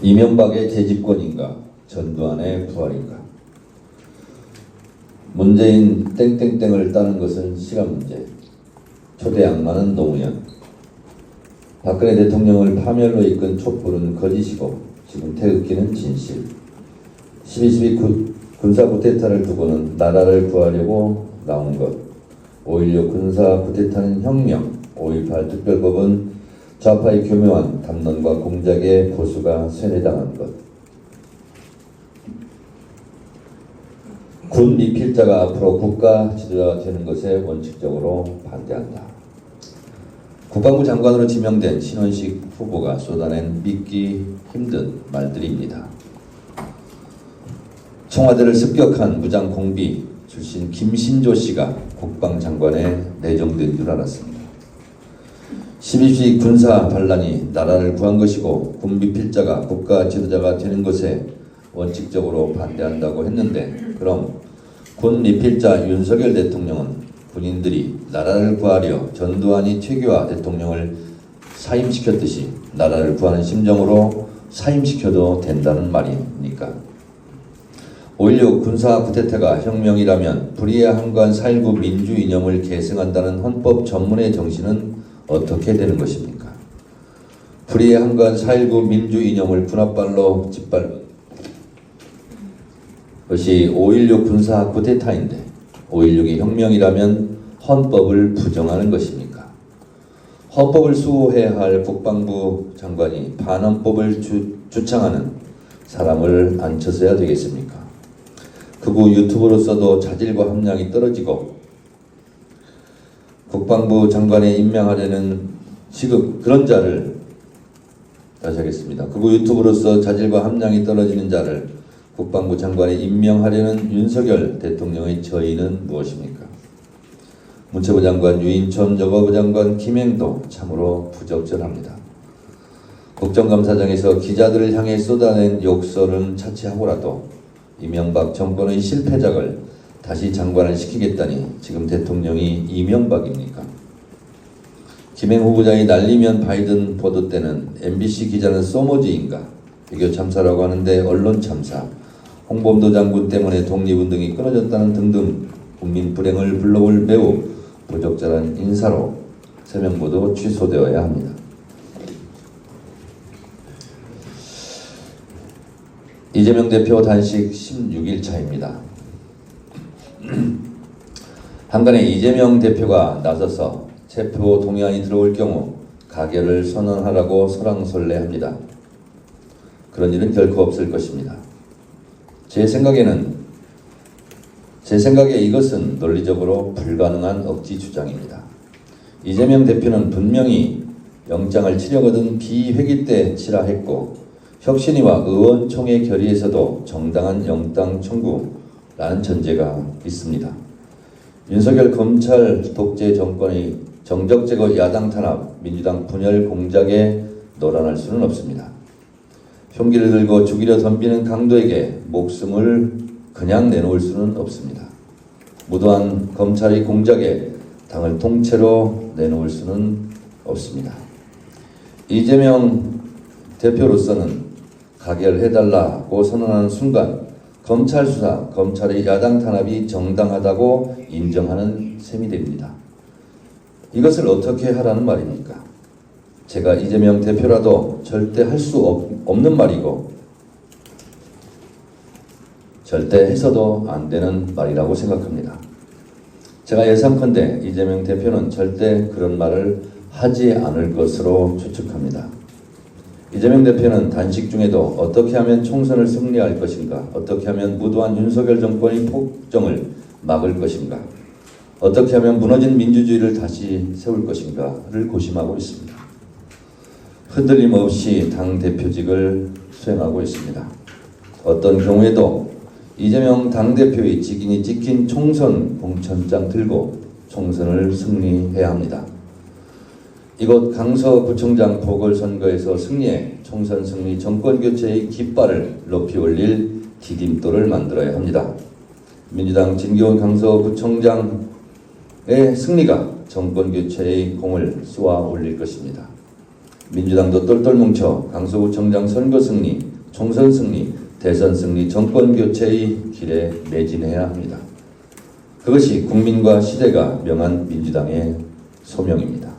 이명박의 재집권인가, 전두환의 부활인가. 문재인 땡땡땡을 따는 것은 시간 문제. 초대 악마는 노무현. 박근혜 대통령을 파멸로 이끈 촛불은 거짓이고 지금 태극기는 진실. 12.12 군사 쿠데타를 두고는 나라를 구하려고 나온 것. 5.16 군사 쿠데타는 혁명. 5.18 특별법은 좌파의 교묘한 담론과 공작에 보수가 세뇌당한 것. 군 미필자가 앞으로 국가 지도자가 되는 것에 원칙적으로 반대한다. 국방부 장관으로 지명된 신원식 후보가 쏟아낸 믿기 힘든 말들입니다. 청와대를 습격한 무장공비 출신 김신조 씨가 국방장관에 내정된 줄 알았습니다. 12.12 군사 반란이 나라를 구한 것이고 군 미필자가 국가 지도자가 되는 것에 원칙적으로 반대한다고 했는데, 그럼 군 미필자 윤석열 대통령은 군인들이 나라를 구하려 전두환이 최규하 대통령을 사임시켰듯이 나라를 구하는 심정으로 사임시켜도 된다는 말입니까? 5.16 군사 쿠데타가 혁명이라면 불의에 항거한 4.19 민주 이념을 계승한다는 헌법 전문의 정신은 어떻게 되는 것입니까? 불의에 항거한 4.19 민주 이념을 군합발로 짓밟은 것이 5.16 군사 쿠데타인데 5.16이 혁명이라면 헌법을 부정하는 것입니까? 헌법을 수호해야 할 국방부 장관이 반헌법을 주창하는 사람을 앉혀서야 되겠습니까? 극우 유튜브로서도 자질과 함량이 떨어지고 국방부 장관에 임명하려는 그런 자를, 다시 하겠습니다. 극우 유튜브로서 자질과 함량이 떨어지는 자를 국방부 장관에 임명하려는 윤석열 대통령의 저의는 무엇입니까? 문체부 장관 유인촌, 여가부 장관 김행도 참으로 부적절합니다. 국정감사장에서 기자들을 향해 쏟아낸 욕설은 차치하고라도 이명박 정권의 실패작을 다시 장관을 시키겠다니 지금 대통령이 이명박입니까? 김행 후보자의 날리면 바이든 보도 때는 MBC 기자는 소모지인가, 외교 참사라고 하는데 언론 참사, 홍범도 장군 때문에 독립운동이 끊어졌다는 등등 국민 불행을 불러올 매우 부적절한 인사로 세명 모두 취소되어야 합니다. 이재명 대표 단식 16일 차입니다. 한간에 이재명 대표가 나서서 체포 동의안이 들어올 경우 가결을 선언하라고 설왕설래합니다. 그런 일은 결코 없을 것입니다. 제 생각에 이것은 논리적으로 불가능한 억지 주장입니다. 이재명 대표는 분명히 영장을 치려거든 비회기 때 치라 했고, 혁신위와 의원총회 결의에서도 정당한 영장 청구라는 전제가 있습니다. 윤석열 검찰 독재 정권의 정적 제거 야당 탄압, 민주당 분열 공작에 노란할 수는 없습니다. 흉기를 들고 죽이려 덤비는 강도에게 목숨을 그냥 내놓을 수는 없습니다. 무도한 검찰의 공작에 당을 통째로 내놓을 수는 없습니다. 이재명 대표로서는 가결해달라고 선언하는 순간 검찰 수사, 검찰의 야당 탄압이 정당하다고 인정하는 셈이 됩니다. 이것을 어떻게 하라는 말입니까? 제가 이재명 대표라도 절대 할 수 없는 말이고 절대 해서도 안 되는 말이라고 생각합니다. 제가 예상컨대 이재명 대표는 절대 그런 말을 하지 않을 것으로 추측합니다. 이재명 대표는 단식 중에도 어떻게 하면 총선을 승리할 것인가, 어떻게 하면 무도한 윤석열 정권의 폭정을 막을 것인가, 어떻게 하면 무너진 민주주의를 다시 세울 것인가를 고심하고 있습니다. 흔들림 없이 당대표직을 수행하고 있습니다. 어떤 경우에도 이재명 당대표의 직인이 찍힌 총선 공천장 들고 총선을 승리해야 합니다. 이곳 강서구청장 보궐선거에서 승리해 총선 승리 정권교체의 깃발을 높이 올릴 디딤돌을 만들어야 합니다. 민주당 진교훈 강서구청장의 승리가 정권교체의 공을 쏘아 올릴 것입니다. 민주당도 똘똘 뭉쳐 강서구청장 선거 승리, 총선 승리, 대선 승리, 정권 교체의 길에 매진해야 합니다. 그것이 국민과 시대가 명한 민주당의 소명입니다.